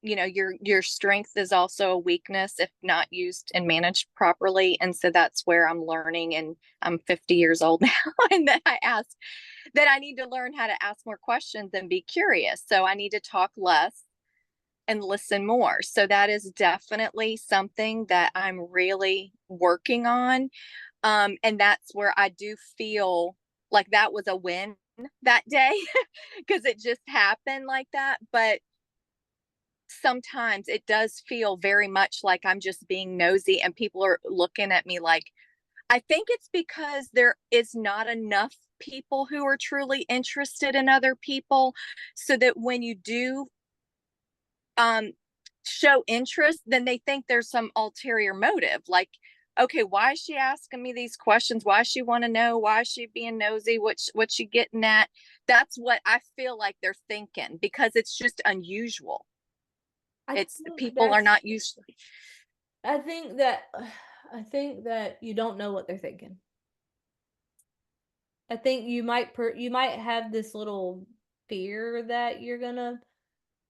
your strength is also a weakness if not used and managed properly. And so that's where I'm learning, and I'm 50 years old now, and then I need to learn how to ask more questions and be curious. So I need to talk less and listen more. So that is definitely something that I'm really working on. And that's where I do feel like that was a win that day because it just happened like that. But sometimes it does feel very much like I'm just being nosy, and people are looking at me like, I think it's because there is not enough people who are truly interested in other people, so that when you do show interest, then they think there's some ulterior motive. Like, okay, why is she asking me these questions? Why does she want to know? Why is she being nosy? What's she getting at? That's what I feel like they're thinking, because it's just unusual. It's people are not used to. I think that you don't know what they're thinking. I think you might have this little fear that you're gonna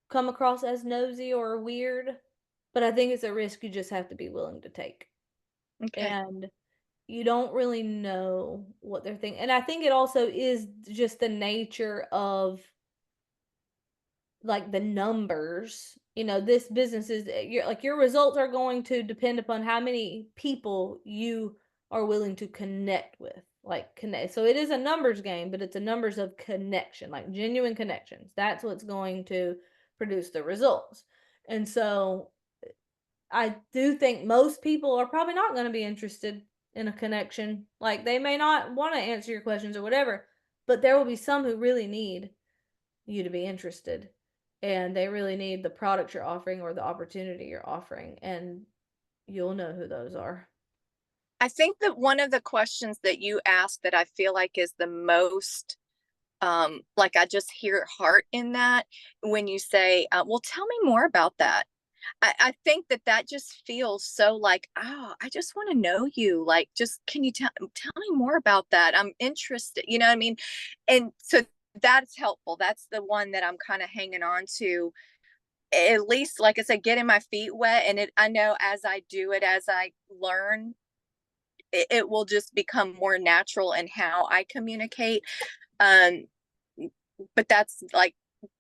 come across as nosy or weird, but I think it's a risk you just have to be willing to take. Okay. And you don't really know what they're thinking. And I think it also is just the nature of like the numbers. You know, this business is your results are going to depend upon how many people you are willing to connect with. Like connect. So it is a numbers game, but it's a numbers of connection, like genuine connections. That's what's going to produce the results. And so I do think most people are probably not going to be interested in a connection. Like they may not want to answer your questions or whatever, but there will be some who really need you to be interested, and they really need the product you're offering or the opportunity you're offering, and you'll know who those are. I think that one of the questions that you asked that I feel like is the most like I just hear heart in that when you say, well, tell me more about that. I think that that just feels so like, oh, I just want to know you. Like, just can you tell me more about that? I'm interested. You know what I mean? And so that's helpful. That's the one that I'm kind of hanging on to. At least, like I said, getting my feet wet. And I know as I do it, as I learn, it will just become more natural in how I communicate. Um, but that's like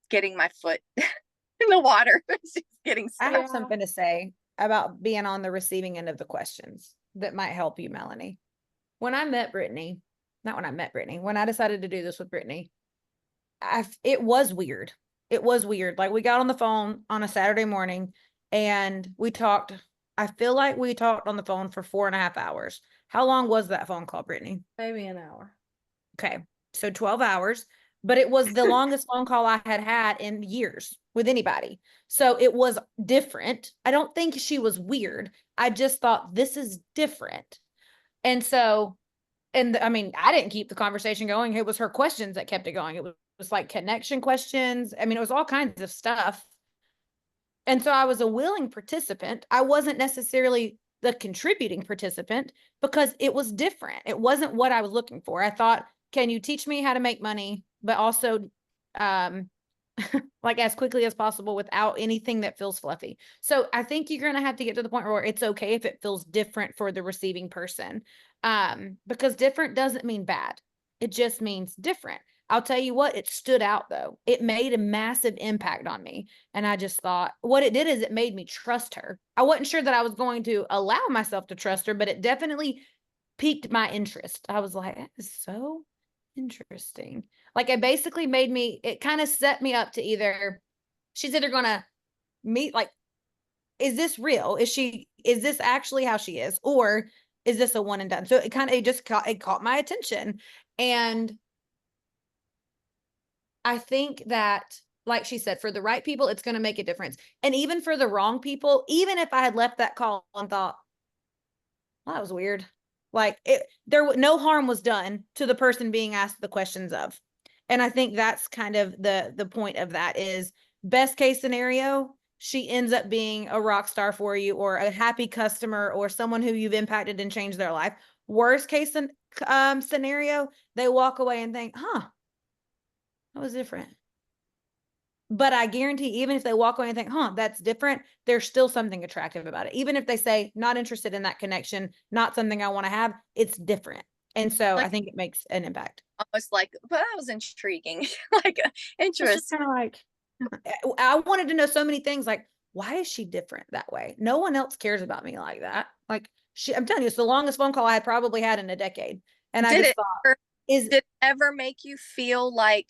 getting my foot in the water. It's just getting I started. have something to say about being on the receiving end of the questions that might help you, Melanie. When I met Brittany, not when I met Brittany, when I decided to do this with Brittany, it was weird. It was weird. Like we got on the phone on a Saturday morning and we talked. I feel like we talked on the phone for 4.5 hours. How long was that phone call, Brittany? Maybe an hour. Okay. So 12 hours, but it was the longest phone call I had had in years with anybody. So it was different. I don't think she was weird. I just thought this is different. And so, I mean, I didn't keep the conversation going. It was her questions that kept it going. It was like connection questions. I mean, it was all kinds of stuff. And so I was a willing participant. I wasn't necessarily the contributing participant because it was different. It wasn't what I was looking for. I thought, can you teach me how to make money, but also like as quickly as possible without anything that feels fluffy. So I think you're going to have to get to the point where it's okay if it feels different for the receiving person. Because different doesn't mean bad. It just means different. I'll tell you what, it stood out though. It made a massive impact on me. And I just thought what it did is it made me trust her. I wasn't sure that I was going to allow myself to trust her, but it definitely piqued my interest. I was like, that is so interesting. Like it basically made me, it kind of set me up to she's either going to meet, like, is this real? Is this actually how she is? Or is this a one and done? So it caught my attention. And I think that, like she said, for the right people, it's going to make a difference. And even for the wrong people, even if I had left that call and thought, well, that was weird. Like no harm was done to the person being asked the questions of. And I think that's kind of the point of that is best case scenario, she ends up being a rock star for you or a happy customer or someone who you've impacted and changed their life. Worst case scenario, they walk away and think, that was different. But I guarantee even if they walk away and think, that's different, there's still something attractive about it. Even if they say, not interested in that connection, not something I want to have, it's different. And so I think it makes an impact. Almost like, but that was intriguing. Like interest. Kind of like, I wanted to know so many things like, why is she different that way? No one else cares about me like that. Like I'm telling you, it's the longest phone call I had probably had in a decade. And I just thought, did it ever make you feel like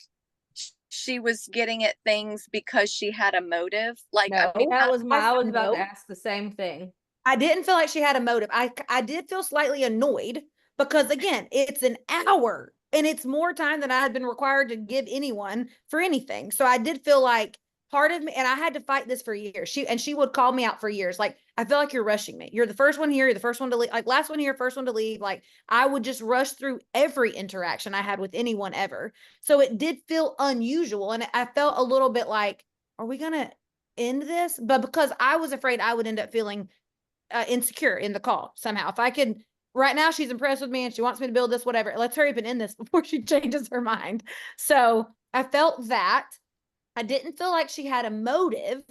she was getting at things because she had a motive? Like, no, I mean, I was about to ask the same thing. I didn't feel like she had a motive. I did feel slightly annoyed because again, it's an hour and it's more time than I had been required to give anyone for anything. So I did feel like part of me, and I had to fight this for years. She would call me out for years. Like, I feel like you're rushing me. You're the first one here. You're the first one to leave. Like last one here, first one to leave. Like I would just rush through every interaction I had with anyone ever. So it did feel unusual. And I felt a little bit like, are we going to end this? But because I was afraid I would end up feeling insecure in the call somehow. If I could, right now she's impressed with me and she wants me to build this, whatever. Let's hurry up and end this before she changes her mind. So I felt that. I didn't feel like she had a motive.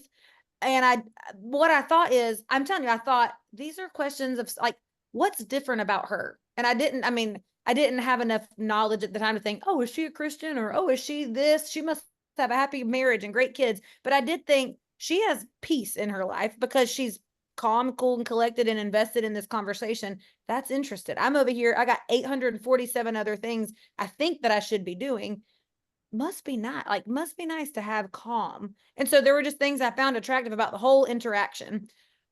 And what I thought is, I'm telling you, I thought these are questions of like, what's different about her? And I didn't have enough knowledge at the time to think, oh, is she a Christian? Or, oh, is she this? She must have a happy marriage and great kids. But I did think she has peace in her life because she's calm, cool, and collected and invested in this conversation. That's interested. I'm over here. I got 847 other things I think that I should be doing. Must be nice to have calm. And so there were just things I found attractive about the whole interaction.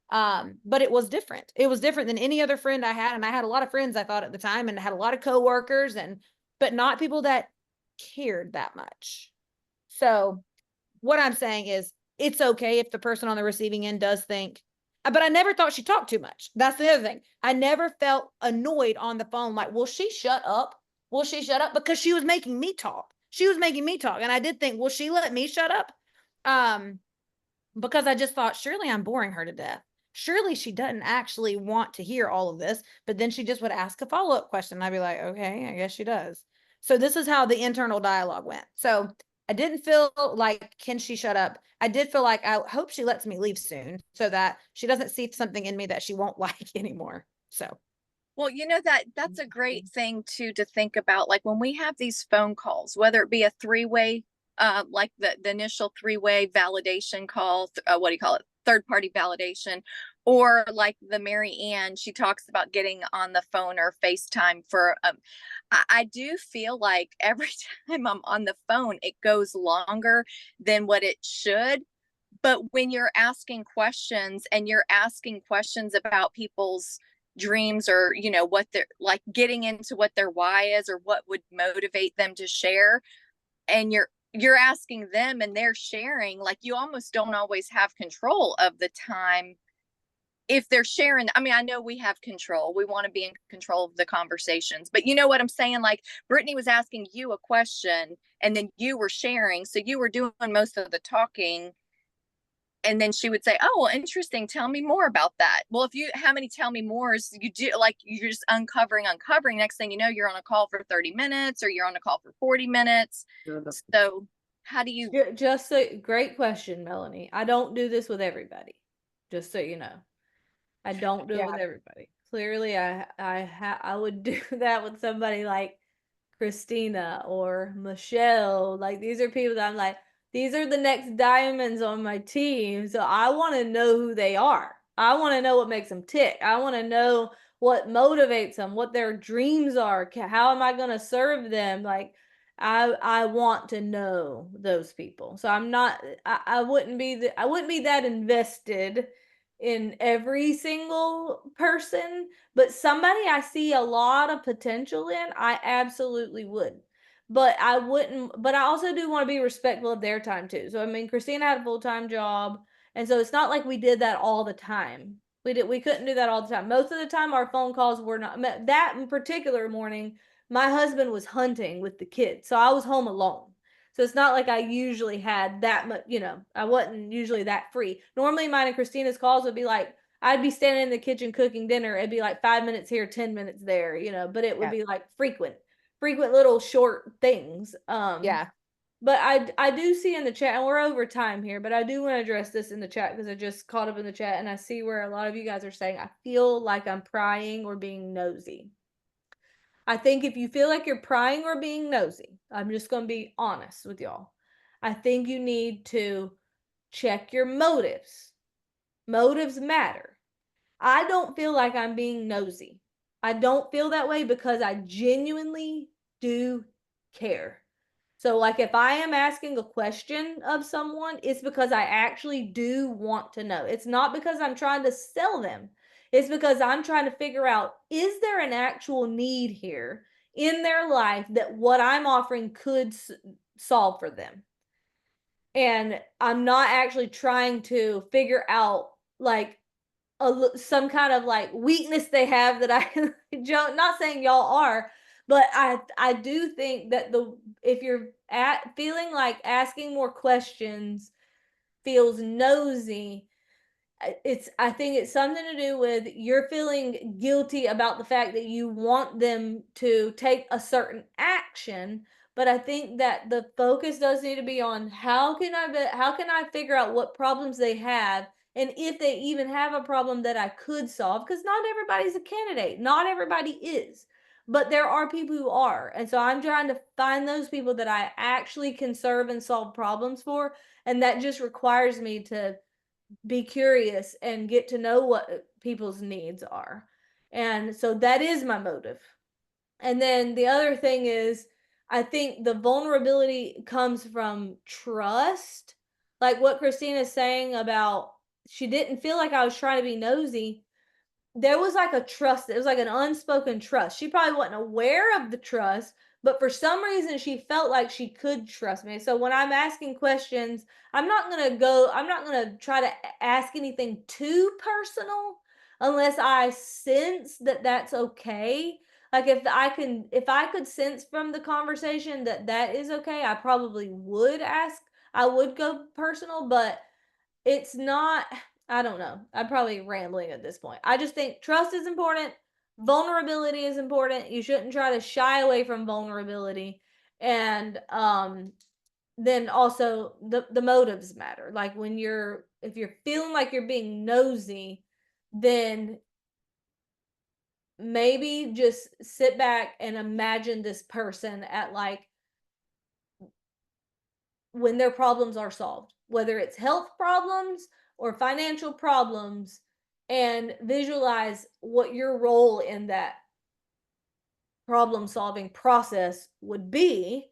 But it was different. It was different than any other friend I had. And I had a lot of friends, I thought, at the time, and had a lot of coworkers, but not people that cared that much. So what I'm saying is it's okay if the person on the receiving end does think, but I never thought she talked too much. That's the other thing. I never felt annoyed on the phone. Like, will she shut up? Will she shut up? Because she was making me talk. She was making me talk. And I did think, will she let me shut up? Because I just thought, surely I'm boring her to death. Surely she doesn't actually want to hear all of this, but then she just would ask a follow-up question. I'd be like, okay, I guess she does. So this is how the internal dialogue went. So I didn't feel like, can she shut up? I did feel like, I hope she lets me leave soon so that she doesn't see something in me that she won't like anymore. So. Well, that's a great thing too to think about. Like when we have these phone calls, whether it be a three-way, like the initial three-way validation call, what do you call it? Third-party validation, or like the Mary Ann, she talks about getting on the phone or FaceTime for, I do feel like every time I'm on the phone, it goes longer than what it should. But when you're asking questions and you're asking questions about people's dreams, or what they're like, getting into what their why is or what would motivate them to share, and you're asking them and they're sharing, like, you almost don't always have control of the time if they're sharing. I mean, I know we have control, we want to be in control of the conversations, but you know what I'm saying? Like, Brittany was asking you a question and then you were sharing, so you were doing most of the talking, and then she would say, oh, well, interesting, tell me more about that. Well, how many tell me mores you do, like, you're just uncovering, next thing you know, you're on a call for 30 minutes or you're on a call for 40 minutes. So how do you Just a great question, Melanie. I don't do this with everybody, just so you know. I don't do it with everybody. Clearly, I would do that with somebody like Christina or Michelle. Like, these are people that I'm like, these are the next diamonds on my team. So I want to know who they are. I want to know what makes them tick. I want to know what motivates them, what their dreams are. How am I going to serve them? Like, I want to know those people. So I'm not, I wouldn't be that invested in every single person, but somebody I see a lot of potential in, I absolutely would. But I wouldn't, but I also do want to be respectful of their time too. So I mean, Christina had a full-time job, and so it's not like we did that all the time. We couldn't do that all the time. Most of the time our phone calls were not that in particular morning. My husband was hunting with the kids, so I was home alone. So it's not like I usually had that much, I wasn't usually that free. Normally mine and Christina's calls would be like, I'd be standing in the kitchen cooking dinner. It'd be like 5 minutes here, 10 minutes there, but it would be like frequent little short things. Yeah. But I do see in the chat, and we're over time here, but I do want to address this in the chat because I just caught up in the chat and I see where a lot of you guys are saying, I feel like I'm prying or being nosy. I think if you feel like you're prying or being nosy, I'm just going to be honest with y'all. I think you need to check your motives. Motives matter. I don't feel like I'm being nosy. I don't feel that way because I genuinely do care. So, like, if I am asking a question of someone, it's because I actually do want to know. It's not because I'm trying to sell them. It's because I'm trying to figure out, is there an actual need here in their life that what I'm offering could solve for them? And I'm not actually trying to figure out, like, some kind of like weakness they have that I don't, not saying y'all are, but I do think that if you're feeling like asking more questions feels nosy, I think it's something to do with you're feeling guilty about the fact that you want them to take a certain action. But I think that the focus does need to be on how can I figure out what problems they have and if they even have a problem that I could solve, because not everybody's a candidate, not everybody is, but there are people who are. And so I'm trying to find those people that I actually can serve and solve problems for. And that just requires me to be curious and get to know what people's needs are. And so that is my motive. And then the other thing is, I think the vulnerability comes from trust. Like what Christina's saying about she didn't feel like I was trying to be nosy. There was like a trust. It was like an unspoken trust. She probably wasn't aware of the trust, but for some reason she felt like she could trust me. So when I'm asking questions, I'm not going to try to ask anything too personal unless I sense that that's okay. Like if I could sense from the conversation that that is okay, I probably would ask. I would go personal, but it's not, I don't know. I'm probably rambling at this point. I just think trust is important. Vulnerability is important. You shouldn't try to shy away from vulnerability. And then also the motives matter. Like when if you're feeling like you're being nosy, then maybe just sit back and imagine this person at like when their problems are solved, whether it's health problems or financial problems, and visualize what your role in that problem solving process would be.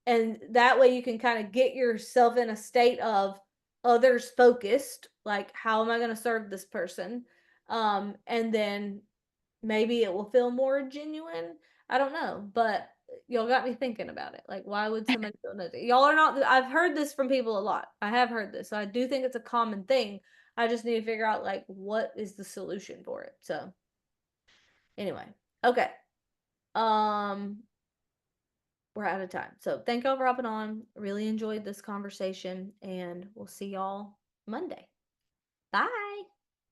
And that way you can kind of get yourself in a state of others focused, like how am I going to serve this person? And then maybe it will feel more genuine. I don't know, but y'all got me thinking about it. Like, why would somebody feel nosy? Y'all are not. I've heard this from people a lot. I have heard this, so I do think it's a common thing. I just need to figure out like what is the solution for it. So, anyway, okay. Um, we're out of time. So thank y'all for hopping on. Really enjoyed this conversation, and we'll see y'all Monday. Bye.